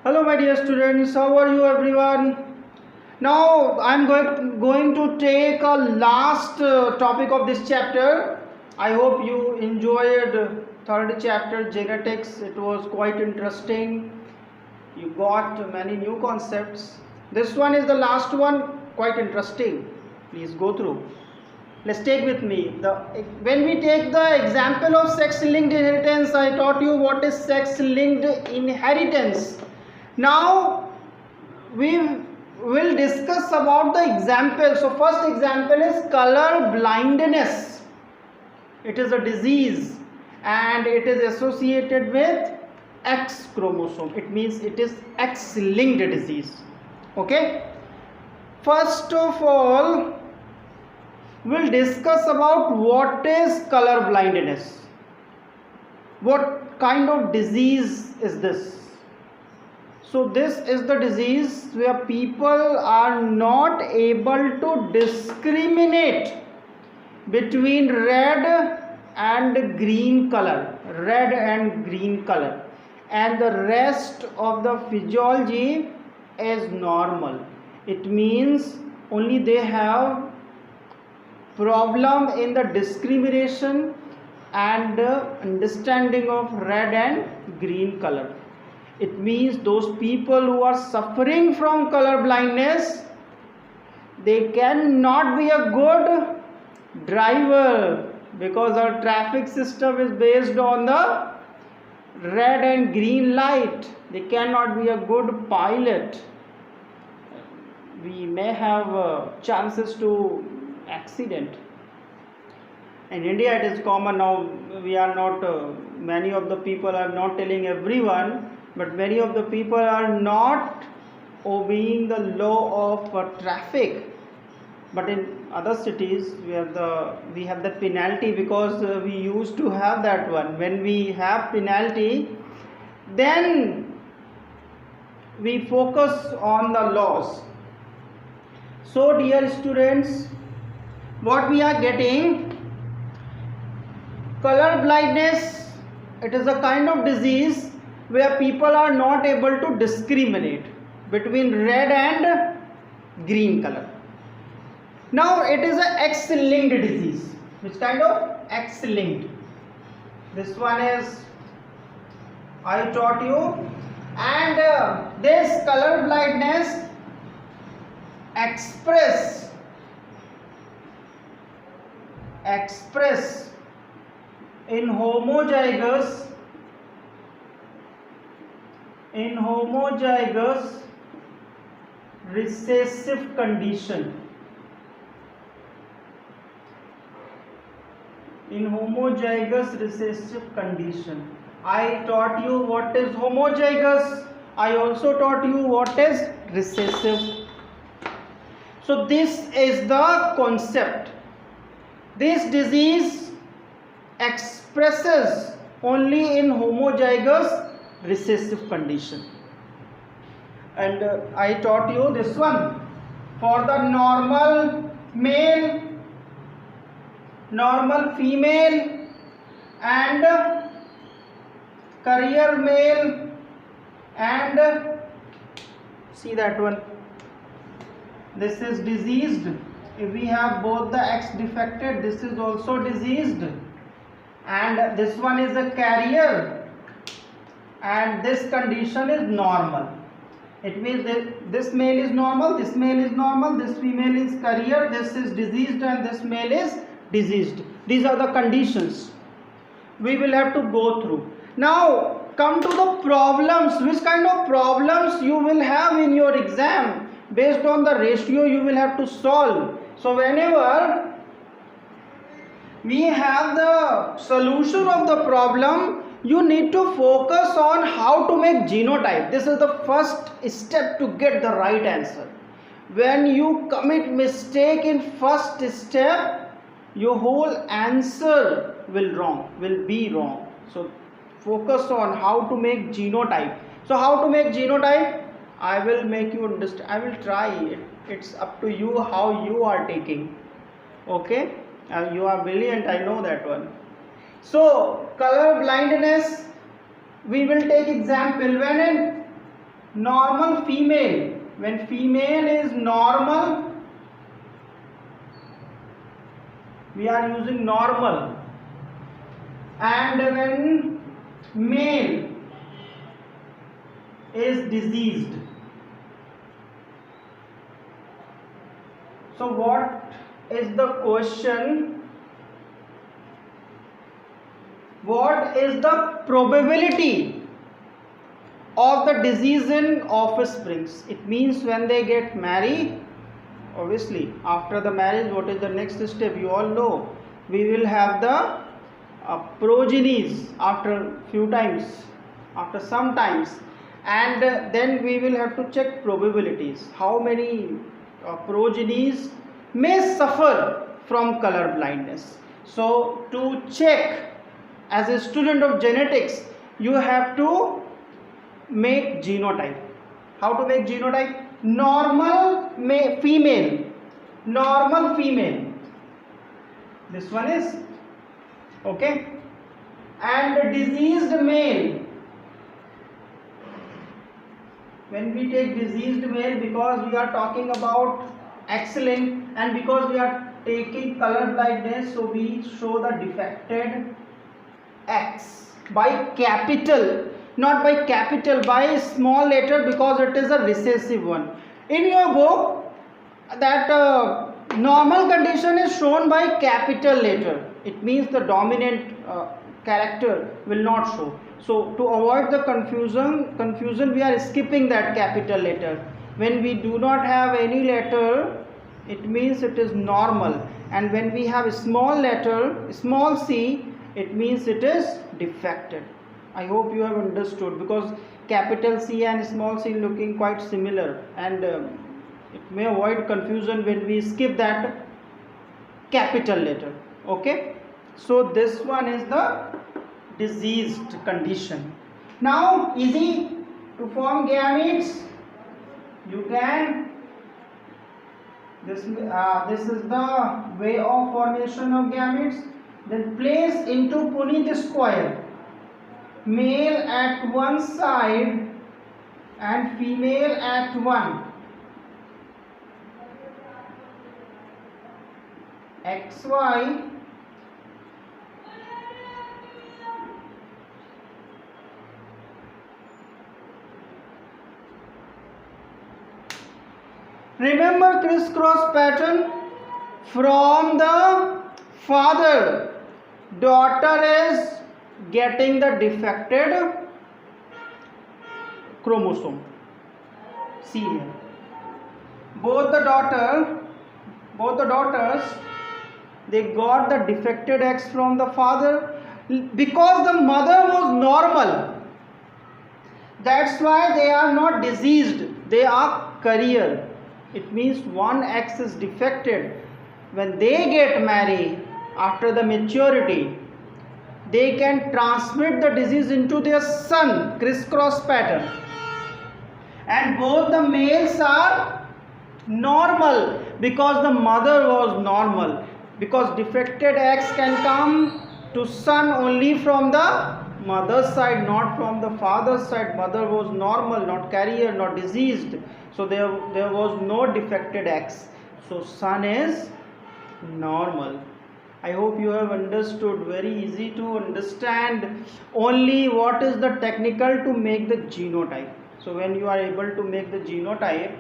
Hello my dear students, how are you everyone? Now I am going to take a last topic of this chapter. I hope you enjoyed third chapter genetics. It was quite interesting. You got many new concepts. This one is the last one, quite interesting. Please go through. Let's take with me. When we take the example of sex-linked inheritance, I taught you what is sex-linked inheritance. Now we will discuss about the example. So first example is color blindness. It is a disease and it is associated with X chromosome. It means it is X-linked disease. Okay. First of all, we'll discuss about what is color blindness. What kind of disease is this? So this is the disease where people are not able to discriminate between red and green color, and the rest of the physiology is normal. It means only they have problem in the discrimination and understanding of red and green color. It means those people who are suffering from color blindness, they cannot be a good driver because our traffic system is based on the red and green light. They cannot be a good pilot. We may have chances to accident. In India it is common now. We are not many of the people are not telling everyone, but many of the people are not obeying the law of traffic. But in other cities we have the penalty, because we used to have that one. When we have penalty, then we focus on the laws. So dear students, what we are getting, color blindness, it is a kind of disease where people are not able to discriminate between red and green color. Now it is a X-linked disease. Which kind of? X-linked. This one is I taught you, and this color blindness express in homozygous recessive condition. In homozygous recessive condition, I taught you what is homozygous. I also taught you what is recessive. So this is the concept. This disease expresses only in homozygous recessive condition. And I taught you this one. For the normal male, normal female, and carrier male, and see that one, this is diseased. If we have both the X defected, this is also diseased, and this one is a carrier, and this condition is normal. It means that this male is normal, this male is normal, this female is carrier, this is diseased, and this male is diseased. These are the conditions we will have to go through. Now come to the problems. Which kind of problems you will have in your exam? Based on the ratio you will have to solve. So whenever we have the solution of the problem, you need to focus on how to make genotype. This is the first step to get the right answer. When you commit mistake in first step, your whole answer will be wrong. So focus on how to make genotype. So how to make genotype? I will make you understand. I will try it. It's up to you how you are taking. Okay, you are brilliant, I know that one. So color blindness, we will take example when Normal female, when female is normal, we are using normal, and when male is diseased. So what is the question? What is the probability of the disease in offsprings? It means when they get married, obviously after the marriage, what is the next step? You all know, we will have the progenies after few times, after some times, and then we will have to check probabilities, how many progenies may suffer from color blindness. So to check, as a student of genetics, you have to make genotype. How to make genotype? Normal female, normal female, this one is okay, and diseased male. When we take diseased male, because we are talking about X-linked and because we are taking color blindness, so we show the defected X by capital, not by capital, by small letter, because it is a recessive one. In your book, that normal condition is shown by capital letter. It means the dominant character will not show. So to avoid the confusion, we are skipping that capital letter. When we do not have any letter, it means it is normal, and when we have a small letter, small c, it means it is defected. I hope you have understood, because capital C and small c looking quite similar, and it may avoid confusion when we skip that capital letter. Okay, so this one is the diseased condition. Now easy to form gametes. You can, this is the way of formation of gametes. Then place into Punnett square, male at one side and female at one. XY remember crisscross pattern. From the father, daughter is getting the defected chromosome. See here, both the daughters, they got the defected X from the father, because the mother was normal. That's why they are not diseased, they are carrier. It means one X is defected. When they get married after the maturity, they can transmit the disease into their son, crisscross pattern, and both the males are normal because the mother was normal, because defected X can come to son only from the mother's side, not from the father's side. Mother was normal, not carrier, not diseased, so there was no defected X, so son is normal. I hope you have understood. Very easy to understand. Only what is the technical to make the genotype. So when you are able to make the genotype,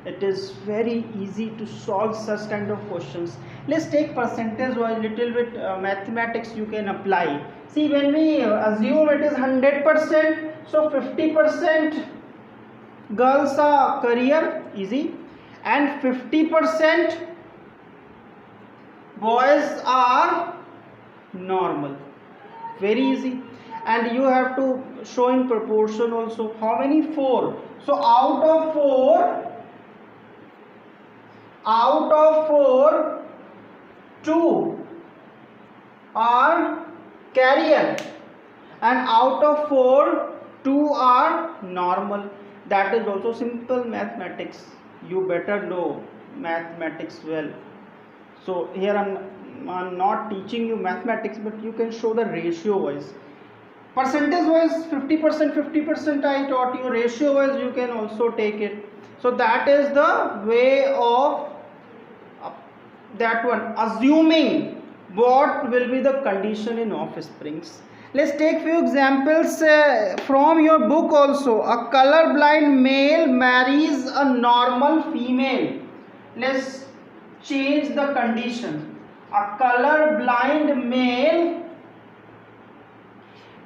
it is very easy to solve such kind of questions. Let's take percentage or a little bit mathematics you can apply. See, when we assume it is 100%, so 50% girls are carrier, easy, and 50% boys are normal, very easy. And you have to show in proportion also. How many? 4. So out of 4, 2 are carrier, and out of 4, 2 are normal. That is also simple mathematics. You better know mathematics well. So here I'm not teaching you mathematics, but you can show the ratio wise. Percentage wise 50%, 50% I taught you. Ratio wise you can also take it. So that is the way of that one, assuming what will be the condition in offsprings. Let's take few examples from your book also. A color blind male marries a normal female. Let's change the condition. A color blind male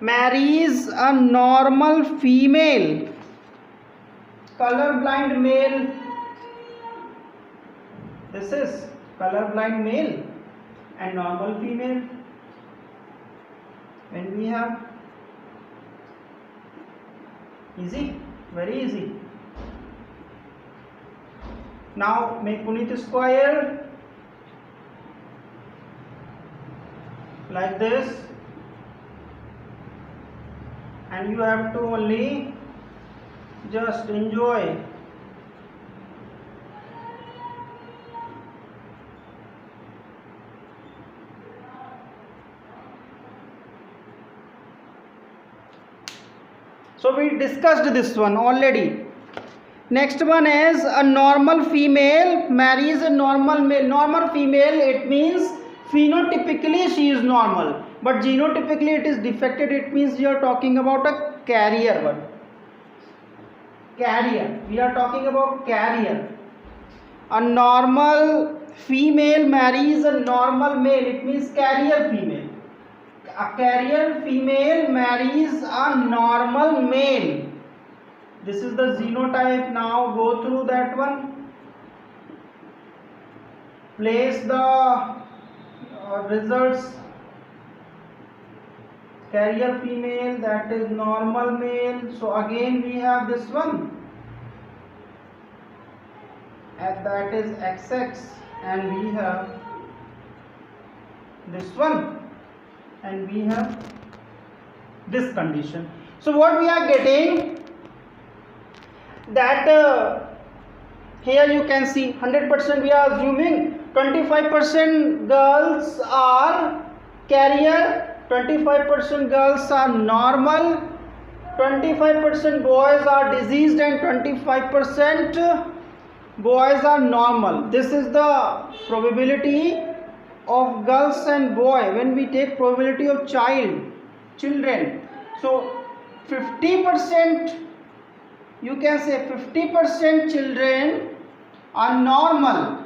marries a normal female. Color blind male, this is color blind male and normal female. When we have, easy, very easy. Now make Puneet square like this, and you have to only just enjoy. So we discussed this one already. Next one is a normal female marries a normal male. Normal female, it means phenotypically she is normal, but genotypically it is defected. It means you are talking about a carrier one. Carrier. We are talking about carrier. A normal female marries a normal male. It means carrier female. A carrier female marries a normal male. This is the genotype. Now go through that one. Place the results. Carrier female, that is normal male. So again we have this one, and that is XX, and we have this one, and we have this condition. So what we are getting, that here you can see 100% we are assuming 25% girls are carrier, 25% girls are normal, 25% boys are diseased, and 25% boys are normal. This is the probability of girls and boy when we take probability of children. So 50%, you can say 50% children are normal,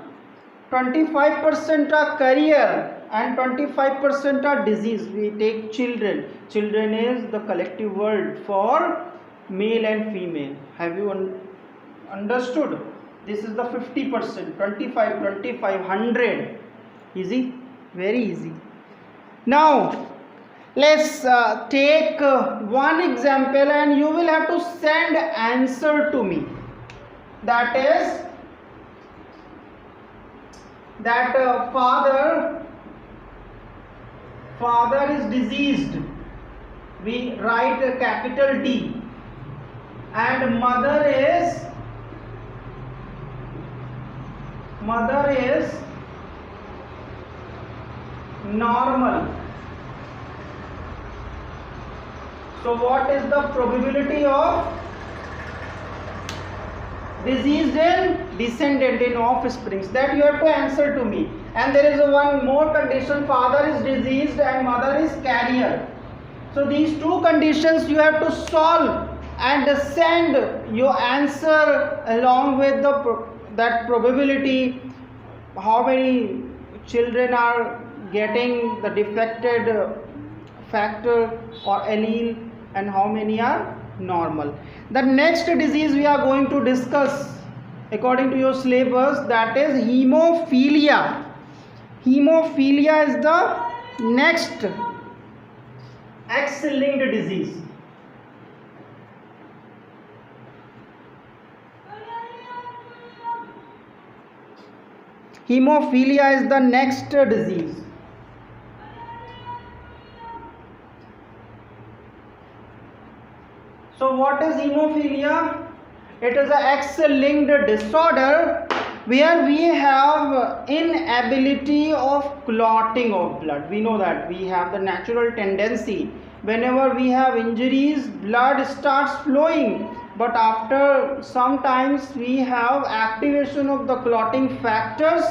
25% are carrier, and 25% are disease. We take children. Children is the collective word for male and female. Have you understood? This is the 50%, 25, 100. Easy, very easy. Now let's take one example, and you will have to send answer to me. That is that father is diseased. We write a capital D, and mother is normal. So what is the probability of diseased and descendant in offsprings? That you have to answer to me. And there is one more condition, father is diseased and mother is carrier. So these two conditions you have to solve and send your answer along with that probability, how many children are getting the defected factor or allele, and how many are normal. The next disease we are going to discuss according to your syllabus, that is hemophilia. Hemophilia is the next X-linked disease. Hemophilia is the next disease. So what is hemophilia? It is a X-linked disorder where we have inability of clotting of blood. We know that we have the natural tendency whenever we have injuries, blood starts flowing, but after some times we have activation of the clotting factors,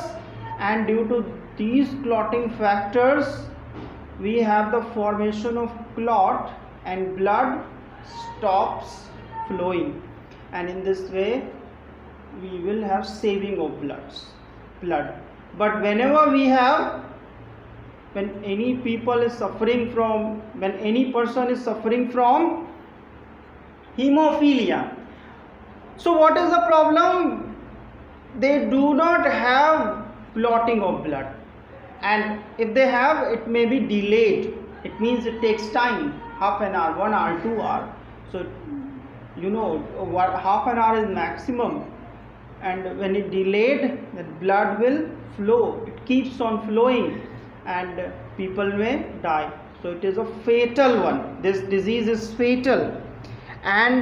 and due to these clotting factors we have the formation of clot and blood stops flowing, and in this way we will have saving of blood. But whenever we have, when any person is suffering from hemophilia, so what is the problem? They do not have clotting of blood, and if they have, it may be delayed. It means it takes time, half an hour, 1 hour, 2 hour. So half an hour is maximum, and when it delayed, the blood will flow. It keeps on flowing, and people may die. So it is a fatal one. This disease is fatal. And